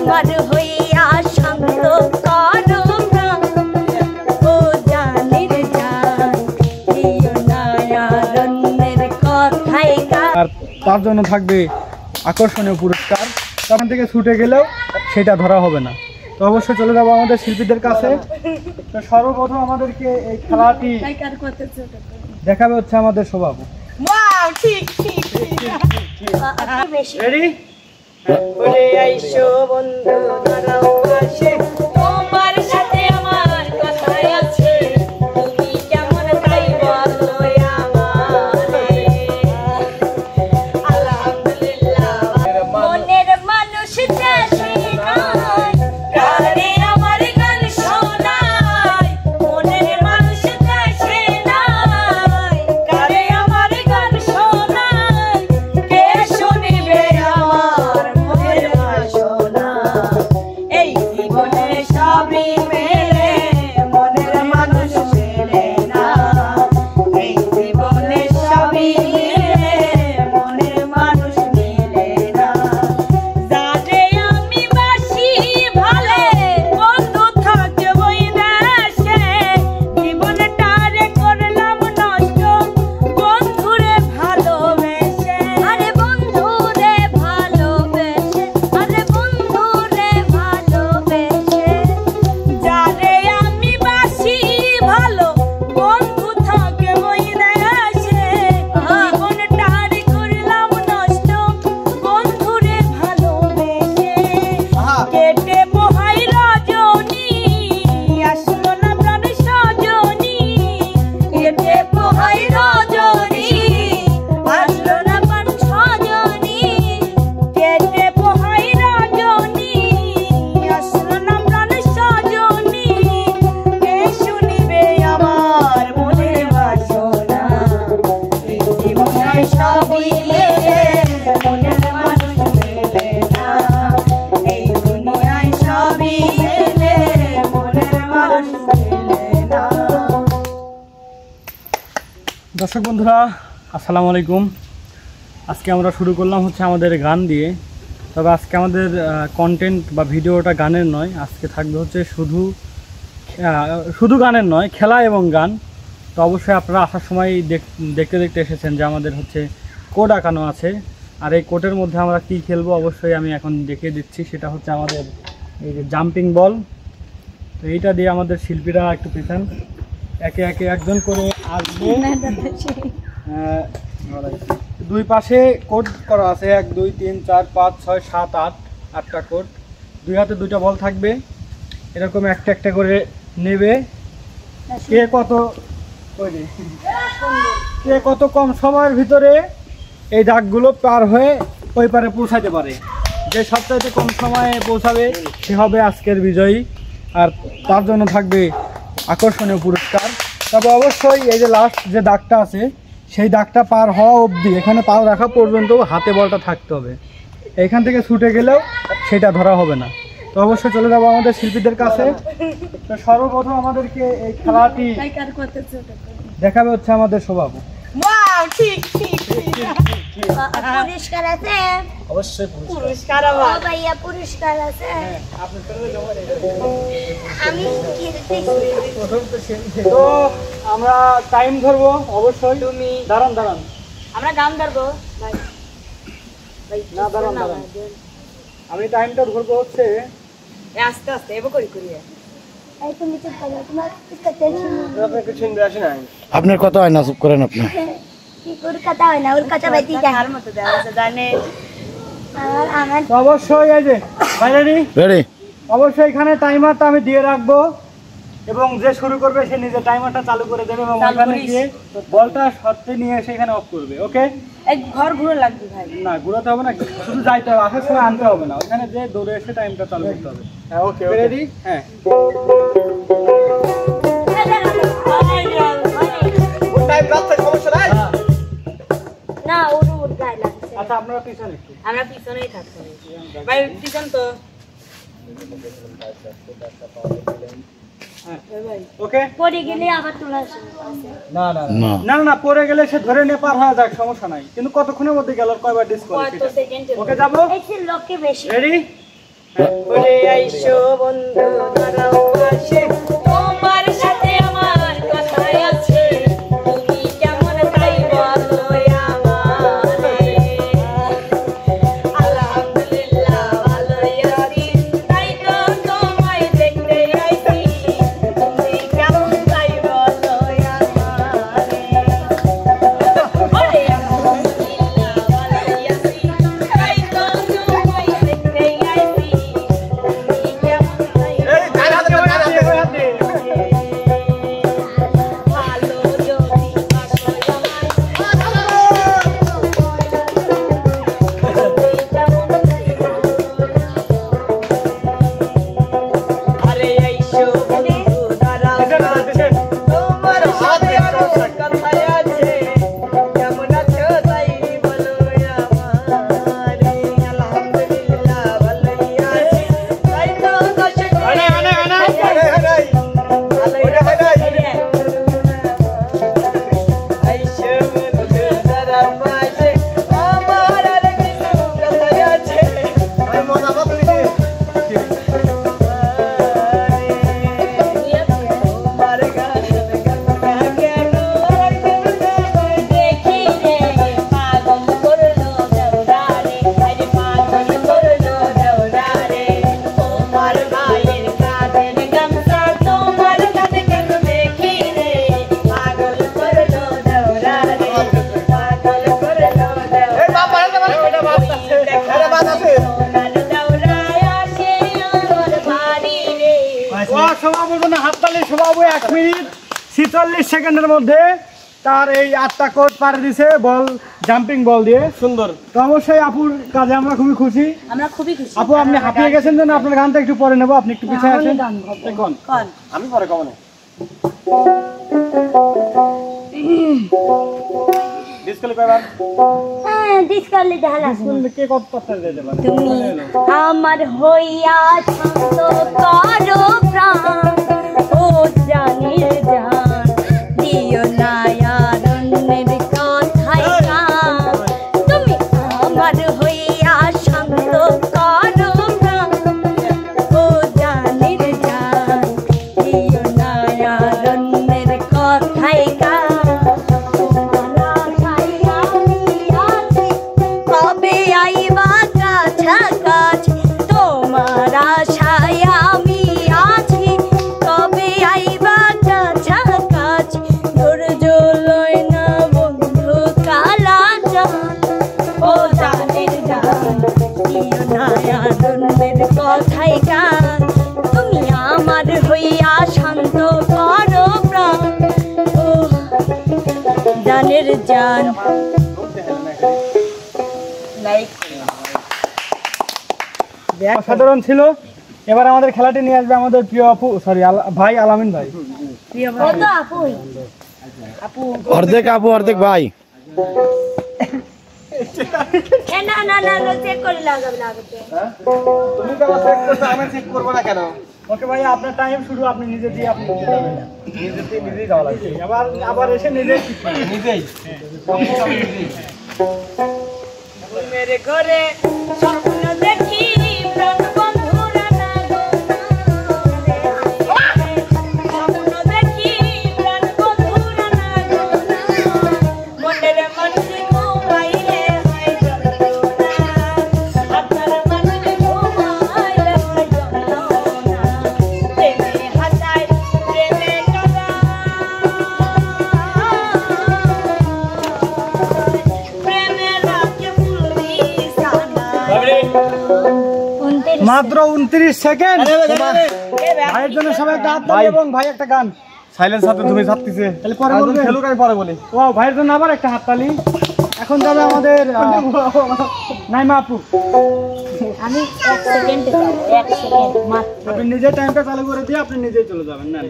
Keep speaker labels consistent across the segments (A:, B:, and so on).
A: আমার হইয়া শান্ত করো প্রাণ ও জানের জান দিও না আরণ্যের কথাই গান।
B: আর তার জন্য থাকবে আকর্ষণীয় পুরস্কার, তখন থেকে ছুটে গেলেও সেটা ধরা হবে না। তো অবশ্যই চলে যাবো আমাদের শিল্পীদের কাছে। তো সর্বপ্রথম আমাদেরকে এই খেলাটি দেখাবে হচ্ছে আমাদের সভাপতি। রেডি? বলে আইসো বন্ধু দাঁড়াও পাশে,
A: তোমার সাথে আমার কথা আছে, তুমি কেমন তাই বলো আমারে। আলহামদুলিল্লাহ মনের মানুষ দেশে নাই, কারে আমার গান শোনায়। মনের মানুষ দেশে নাই, কারে আমার গান শোনায়। কে শুনিবে আমার মনের বাসনা, এই জীবনে সবই মেলে মনের মানুষ মেলে না। এই জীবনে সবই মেলে মনের মানুষ মেলে না। যারে আমি বাসি ভালে বন্ধু থাকে ওই দেশে, জীবনটারে করলাম নষ্ট বন্ধুরে ভালোবেসে। আরে বন্ধুরে ভালোবেসে, আরে বন্ধুরে ভালোবেসে। যারে আমি বাসি ভালো বন্ধু থাকে ওই দেশে, জীবনটারে করলাম নষ্ট বন্ধুরে ভালোবেসে। কেটে পোহাই রজনী আসলো না প্রাণ সজনী, কেটে পোহাই রজনী আসলো না প্রাণ সজনী। কেটে পোহাই রজনী আসলো না প্রাণ সজনী। কে শুনিবে আমার মনের বাসনা, এই জীবনে সবই মেলে মনের মানুষ মেলে না। এই দুনিয়ায় সবই মেলে মনের মানুষ মেলে না।
B: দর্শক বন্ধুরা আসসালামু আলাইকুম। আজকে আমরা শুরু করলাম হচ্ছে আমাদের গান দিয়ে। তবে আজকে আমাদের কন্টেন্ট বা ভিডিওটা গানের নয়, আজকে থাকবে হচ্ছে শুধু গানের নয়, খেলা এবং গান। তো অবশ্যই আপনারা আসার সময় দেখতে দেখতে এসেছেন যে আমাদের হচ্ছে কোড আঁকানো আছে। আর এই কোডের মধ্যে আমরা কী খেলবো অবশ্যই আমি এখন দেখিয়ে দিচ্ছি। সেটা হচ্ছে আমাদের এই যে জাম্পিং বল। তো এইটা দিয়ে আমাদের শিল্পীরা একটু পিছান, একে একে একজন করে আসবে। দুই পাশে কোড করা আছে, 1 2 3 4 5 6 7 8 8টা কোড। দুই হাতে দুইটা বল থাকবে, এরকম একটা একটা করে নেবে। কে কত কম সময়ের ভিতরে এই দাগগুলো পার হয়ে ওই পারে পৌঁছাতে পারে, যে সবচাইতে কম সময়ে পৌঁছাবে সে হবে আজকের বিজয়ী। আর তার জন্য থাকবে আকর্ষণীয় পুরস্কার। তবে অবশ্যই এই যে লাস্ট যে দাগটা আছে সেই দাগটা পার হওয়া অবধি, এখানে পা রাখা পর্যন্ত হাতে বলটা থাকতে হবে। এইখান থেকে ছুটে গেলেও সেটা ধরা হবে না। তো অবশ্যই চলে যাবো আমাদের শিল্পীদের কাছে। তো সর্বপ্রথম আমাদেরকে এই খেলাটি দেখাবে হচ্ছে আমাদের সভাপতি।
A: পুরস্কার আছে
B: অবশ্যই
A: পুরস্কার ভাইয়া, পুরস্কার আছে। আমি
B: তো আমরা টাইম ধরবো অবশ্যই। তুমি দাঁড়ান,
A: আমরা গান ধরবো।
B: না দাঁড়ান, আমি টাইমটা ধরবো হচ্ছে
A: আস্তে আস্তে এবার করি
C: আপনার কথা হয় না, চুপ করেন আপনি।
A: কথা হয় না, ওর কথা বাইতে দেখার মতো জানে।
B: অবশ্যই এই যে
C: রেডি,
B: অবশ্যই এখানে টাইমারটা আমি দিয়ে রাখবো এবং যে শুরু করবে সে নিজে টাইমারটা চালু করে দেবে এবং ওখানে গিয়ে বলটা সত্যি নিয়ে এসে এখানে অফ করবে। ওকে?
A: এক ঘর ঘুরে লাগবে ভাই।
B: না ঘুরাতে হবে না, শুধু যাইতে হবে, আসার সময় আনতে হবে না, ওখানে যে দৌড়ে এসে টাইমটা চালু করতে হবে। হ্যাঁ ওকে, রেডি? হ্যাঁ।
A: না ওর গায়ে লাগছে।
B: আচ্ছা আপনারা পিছনে একটু।
A: আমরা পিছনেই থাকতে হবে ভাই, পিছন তো।
B: ওকে,
A: পড়ে গেলে আবার তোলা
B: না না না না, পড়ে গেলে সে ধরে নিয়ে পার হয়ে যাক, সমস্যা নাই। কিন্তু কতক্ষণের মধ্যে গেল, কয়বার ডিসকোয়ালিফাই? ওকে যাবো,
A: এই লোককে বেশি।
B: রেডি?
D: বলে আইসো বন্ধু দাঁড়াও পাশে তোমার সাথে আমার কথা আছে তুমি কেমন তাই বলো আমারে আলহামদুলিল্লাহ ভালোই আছি তাই তো তোমায় দেখতে আইছি তুমি কেমন তাই বলো আমারে ওরে আলহামদুলিল্লাহ ভালোই আছি তাই তো তোমায় দেখতে আইছি তুমি কেমন তাই
B: এই হাত দিয়ে হাত দিয়ে
D: ভালো যদি বাসো আরে আইসো বন্ধু দাঁড়াও কাছে তোমার সাথে আমার কথা আছে কেমন আছো তাই বলো আমারে আলহামদুলিল্লাহ ভালোই আছি তাই তো দর্শক
B: আরে আরে আরে
D: আইসো বন্ধু দাঁড়াও পাশে আমার আর কিছু কথা আছে তোমার গান কেন দেখি রে পাগল করলো দেওরারে আরে পাগল করলো দেওরারে তোমার ভাইয়ের কাঁধের গামছা তোমার কাঁধে কেন দেখি রে পাগল করলো দেওরারে পাগল করলো দেওরারে সোনার দেওরায় আসে আমার বাড়ি রে
B: সময় বলবো না, হাততালি শোভাবো 1 মিনিট 46 সেকেন্ডের মধ্যে তার এই 8টা কোড পারে দিছে বল, জাম্পিং বল দিয়ে। সুন্দর। তো অবশ্যই আপুর কাজে আমরা খুবই খুশি।
A: আমরা খুবই খুশি।
B: আপু আপনি হাঁপিয়ে গেছেন জন্য আপনার গানটা একটু পরে নেবো, আপনি একটু পিছিয়ে আসেন। কোন
A: কোন
B: আমি পরে কমন ডিসকুয়ালিফায়ার
A: হ্যাঁ ডিসকালে ঢালা
B: কে কত পাত্তা দিতে পারে?
A: তুমি আমার হইয়া শান্ত করো প্রাণ ও জানির জান দিও না আর অন্যের কথায় কান তুমি আমার হইয়া শান্ত করো প্রাণ ও জানির জান দিও না আর অন্যের কথায় কান কবে আইবা কাছাকাছি তোমার আশায় আমি আছি কবে আইবা কাছাকাছি ধৈর্য লয় না বন্ধু কালা জান ও জানের গান দিও না আনন্দের কথাই গান তুমি আমার হইয়া শান্ত করো প্রাণ ও জানের জান
B: অসাধারণ ছিল। এবার আমাদের খেলাটি নিয়ে আসবে আমাদের প্রিয় আপু, সরি ভাই আলামিন ভাই।
A: ও তো আপুই
C: অর্ধেক আপু অর্ধেক ভাই।
A: এ না না না চেক করে লাগাবে না আগে
B: তুমি তো চেক করছো, আমি চেক করব না কেন? ওকে ভাই আপনার টাইম শুরু, আপনি নিজে দিয়ে আপনি নিজে যাবেন, নিজেই যাওয়া লাগবে। আবার এসে নিজেই
D: মেরে ঘরে স্বপ্ন দেখি প্রাণ বন্ধুরা না গো স্বপ্ন দেখি প্রাণ বন্ধুরা না গো মনের মানুষ ঘুমাইলে হয় যন্ত্রণা আপনার মানুষ ঘুমাইলে হয় যন্ত্রণা প্রেমে হাসায় প্রেমে
B: মাত্র 29 সেকেন্ড। ভাইয়ের জন্য সবাই একটা হাত তালি এবং ভাই একটা গান।
E: সাইলেন্স হাতে তুমি ছাড়তেছে
B: তাহলে পরে বলবেন,
E: খেলুক আমি পরে বলি।
B: ও ভাইয়ের জন্য আবার একটা হাত তালি। এখন যাবে আমাদের নাইমা আপু।
A: আমি 1 সেকেন্ড 1 সেকেন্ড মাত্র
B: আপনি নিজের টাইমটা চালু করে দিয়ে আপনি নিজেই চলে যাবেন। না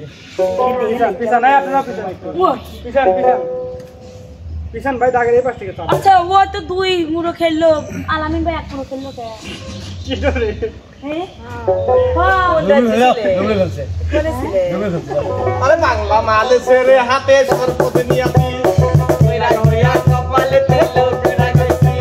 B: পিছান নাই, আপনারা পিছান একটু। পিছান পিছান পিছান ভাই, দাগের এই পাশ থেকে চাপ।
D: আচ্ছা ও তো 2 মুড়ো খেললো
A: আলামিন ভাই 1 পুরো খেললো কে
B: কি করে?
A: হ্যাঁ
E: আরে বাংলা মালে ছেড়ে হাতে সরপত নিয়ে আসি কইরা কইরা কপালে তেল কইরা গইছি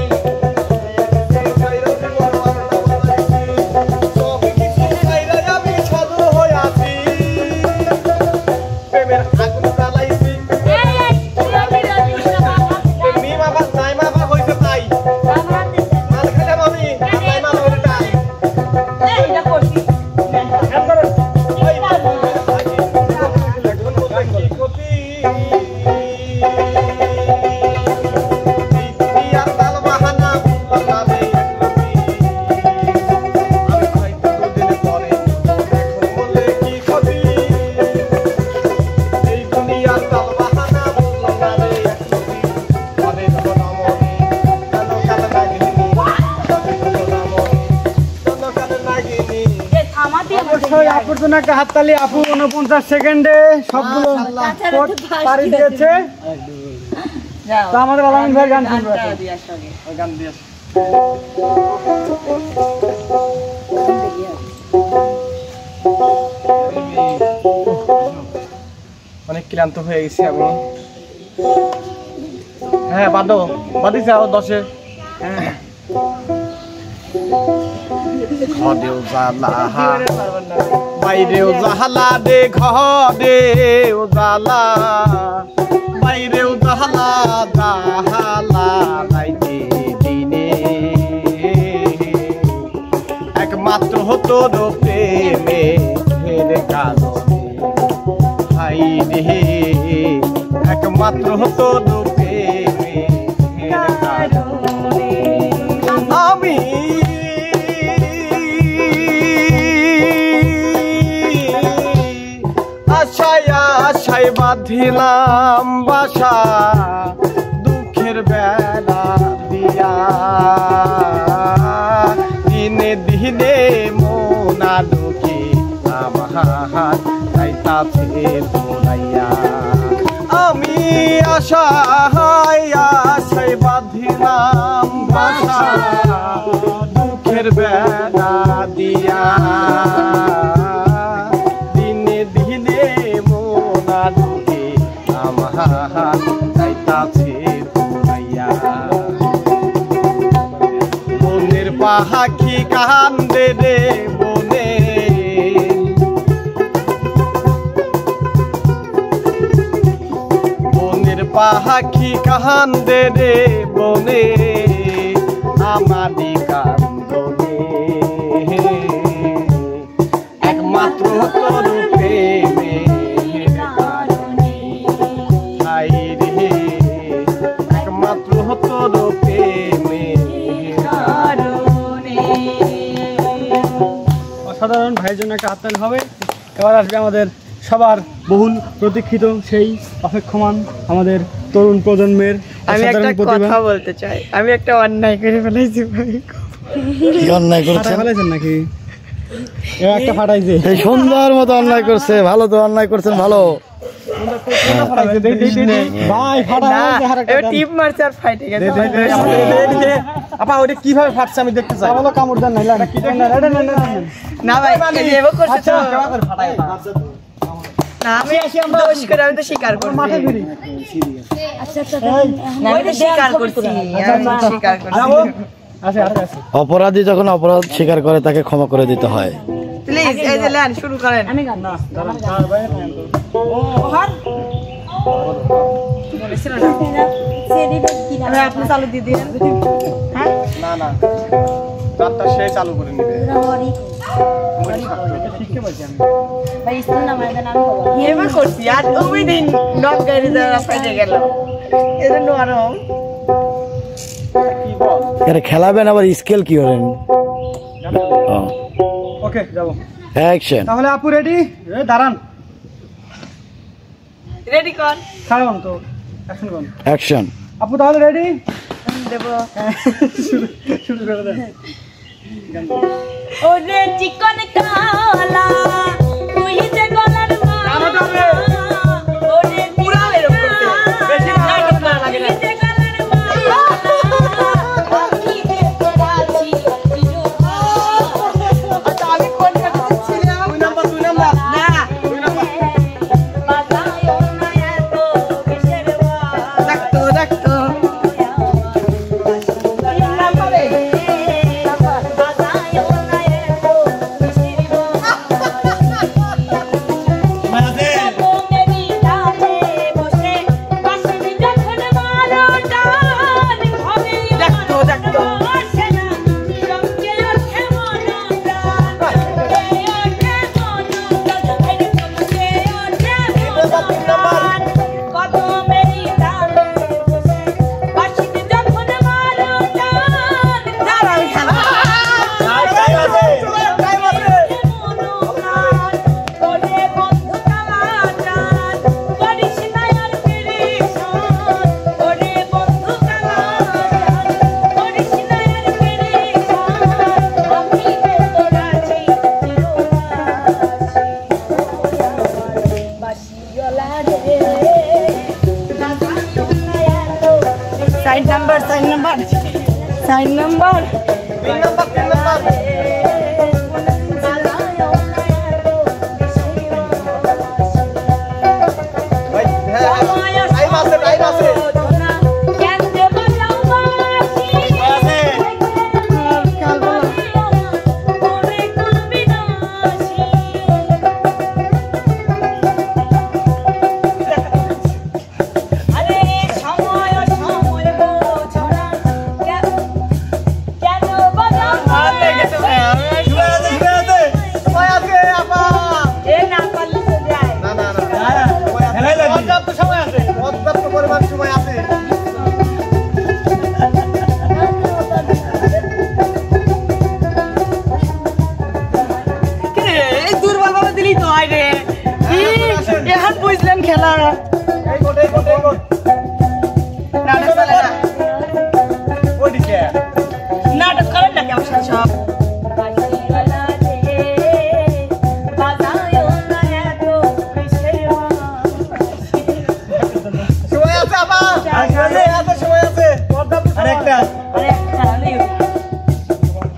B: অবশ্যই আপুর জন্য একটা হাততালি। আপু 49 সেকেন্ডে সবগুলো কোট পাড়ি দিয়েছে।
D: যাও
B: তো আমাদের আলামিন ভাই গান শুনবো
D: গানটা
B: এখন।
D: দিয়ে আসো আগে।
B: ওই গান দিয়ে আসো। অনেক ক্লান্ত হয়ে গেছি আমি। হ্যাঁ বাদিস যাও 10-এ।
E: ঘরেও জ্বালা বাইরেও জ্বালা রে ঘরেও জ্বালা বাইরেও জ্বালা জ্বালা রাইতে দিনে একমাত্র হতো প্রেমের কারণে হাই রে একমাত্র হতো প্রেমের কারণে আমি আশায় আশায় বাঁধিলাম বাসা দুঃখের বেলা দিয়া দিনে দিনে মোনা দুঃখে আমার যাইতাছে তোলাইয়া আমি আশায় আশায় বাঁধিলাম বাসা দুঃখের বেলা দিয়া দিনে দিনে মোনা দুঃখে আমার যাইতাছে তোলাইয়া বনের পাখি কান্দে রে বনে বনের পাখি কান্দে রে বনে আমারি কান্দনে একমাত্র তোর প্রেমের কারণে হাই রে একমাত্র তোর প্রেমের কারণে
B: অসাধারণ ভাইয়ের জন্য একটা হাততালি হবে। এবার আসবে আমাদের সবার বহুল প্রতীক্ষিত সেই অপেক্ষমান আমাদের তরুণ প্রজন্মের
D: আমি একটা
B: অসাধারণ প্রতিভা।
D: কথা বলতে চাই, আমি একটা অন্যায় করে ফেলেছি ভাই।
C: কি অন্যায়
B: ফাটাই
C: করছেন?
B: ফেলেছেন নাকি? এ একটা ফাটাইছে।
C: এই সুন্দর মতো অন্যায় করছে, ভালো তো অন্যায় করছেন, ভালো।
B: ভাই ফাটাই
D: না,
B: ফেলেছে, আরেকটা
D: এবার
B: দেন।
D: টিপ মারছে আর ফাইটে গেছে।
E: আপা ওটা কিভাবে ফাটছে আমি দেখতে চাই।
B: বলো কামড় দেন নাইলা না, এটা না, না, না, না।
D: না ভাই, এই যে এবার করছে তো।
E: ফাটাই
D: না, আমি দোষ করে আমি তো স্বীকার করছি।
B: মাঠে ফিরি।
D: না, আমি তো স্বীকার করছি, আমি তো স্বীকার
B: যাবো?
D: করছি।
B: আছে, আছে, আছে।
C: অপরাধী যখন অপরাধ স্বীকার করে তাকে ক্ষমা করে দিতে হয়।
D: প্লিজ এই যে লেন শুরু করেন।
A: আমি গান
B: না, দাঁড়ান, দাঁড়ান, ভাই,
D: বলেছিল না আমি আপনি চালু দিয়ে দিন। হ্যাঁ
E: না না গানটা সে চালু করে নিবে
B: শিখতে পারছি আমি।
A: ভাই স্কুল নাম আইবেন আমি খবর
D: এবার করছি আর ওই দিন নক গাড়ি যারা ফাইটে গেল এজন্য আরো
E: কি বল
C: এখানে খেলাবেন আবার স্কেল কি করেন?
B: ওকে যাবো।
C: অ্যাকশন।
B: তাহলে আপু রেডি? দাঁড়ান,
D: রেডি কর
B: খারাপ তো অ্যাকশন করুন।
C: অ্যাকশন।
B: আপু তাহলে রেডি?
D: দেব।
B: শুরু করে দেন।
D: ওরে চিকন কালা তুই যে গলার মালা ওরে পুরা এরকম করতে বেশি ফাইট না লাগে না তুই যে গলার মালা আমি দেখতে আছি আচ্ছা আমি কোন কাছে ছিলাম
E: দুই নাম্বার
D: না বাজায়ও না এত কিসের ডাক্তার ডাক্তার নাম্বারে বাজায়ও না এত কিসের 4 নম্বর
E: 3 নাম্বার 3 নাম্বার ভাই হ্যাঁ টাইম আছে সময় আছে আপা না পর্যাপ্ত সময় আছে পর্যাপ্ত পরিমাণ সময় আছে
D: এই দুর্বল ভাবে দিলি তো হয় রে এখন বুঝলেন খেলা
E: এই গোট
D: নাটক চলে না
E: ওই দিকে
D: নাটক করেন না কেমন সব
E: সময় আছে আপা সময় আছে আরেকটা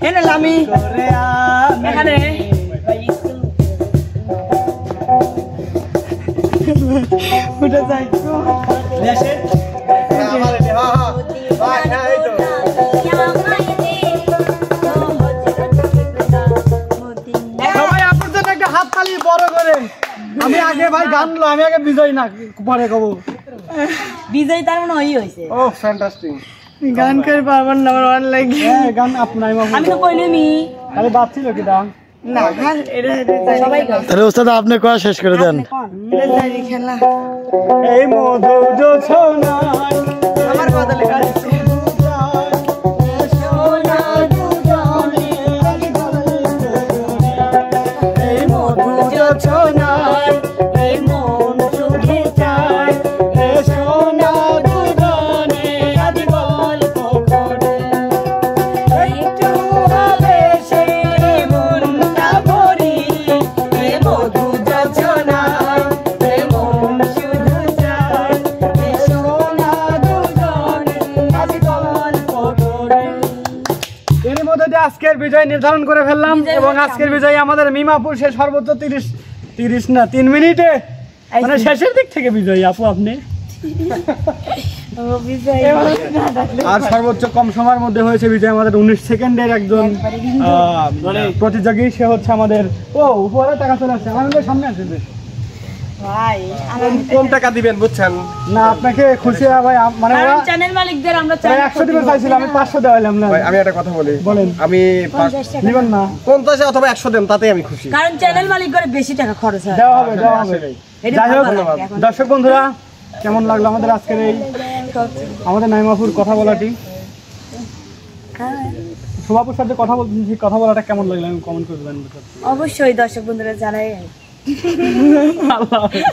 D: এনে লামি এখানে উঠে যাই
E: আমার এটা হ্যাঁ ভাই হ্যাঁ এই তো
B: সবাই আপনার জন্য একটা হাত তালি বড় করে। আমি আগে ভাই গান লো, আমি আগে বিজয় না পরে কব।
D: বিজয় তার মনে হয় হয়েছে
E: ও ফ্যান্টাস্টিক
D: গান করে পারবেন নাম্বার 1 লাগে
B: হ্যাঁ গান আপনার
D: আমি তো কইলেমি
B: আরে বাচ্ছিল কি দা
D: না গান এটা সবাই গান
C: তাহলে ওস্তাদ আপনি কয়া শেষ করে দেন।
D: এটা জানি খেলা
B: এই মধু জোছনায়
D: আমার বদলে গান দিচ্ছে
B: এই মধু জোছনায় এই মন সুখে চায় এ সোনা দুজনে আজ গল্প করে একটু হবে সে মনটা ভরি এ মধু জোছনায় এ মন শুধু চায় এ সোনা দুজনে আজ গল্প করে। এর মধ্যে দিয়ে আজকের বিজয় নির্ধারণ করে ফেললাম এবং আজকের বিজয় আমাদের মিমাপুর সে সর্বোচ্চ 30 না 3 মিনিটে মানে শেষের দিক থেকে বিজয়ী আপু আপনি আর সর্বোচ্চ কম সময়ের মধ্যে হয়েছে বিজয় আমাদের 19 সেকেন্ডের একজন প্রতিযোগী সে হচ্ছে আমাদের উপরে টাকা চলে আসছে আমাদের সামনে আছে
D: ভাই
E: কোন টাকা দিবেন বুঝছেন
B: না আপনাকে খুশি ভাই মানে ওরা
D: চ্যানেল মালিকদের আমরা
B: 100 দিবে চাইছিলাম আমি 500 দেওয়ালাম না
E: ভাই আমি একটা কথা বলি
B: বলেন
E: আমি
B: নিবেন না
E: 50 অথবা 100 দেন তাতেই আমি খুশি
D: কারণ চ্যানেল মালিক করে বেশি টাকা খরচ হয়
B: দেওয়া হবে
D: এটা
B: যাই হোক
D: ভালো লাগে এখন।
B: দর্শক বন্ধুরা কেমন লাগলো আমাদের আজকের এই আমাদের নাইমাপুর কথা বলাটি শোভাপুর সাথে কথা বলাটা কেমন লাগলো আমি কমেন্ট করে জানতে চাচ্ছি
D: অবশ্যই দর্শক বন্ধুরা জানাই
B: আল্লাহ হাফেজ।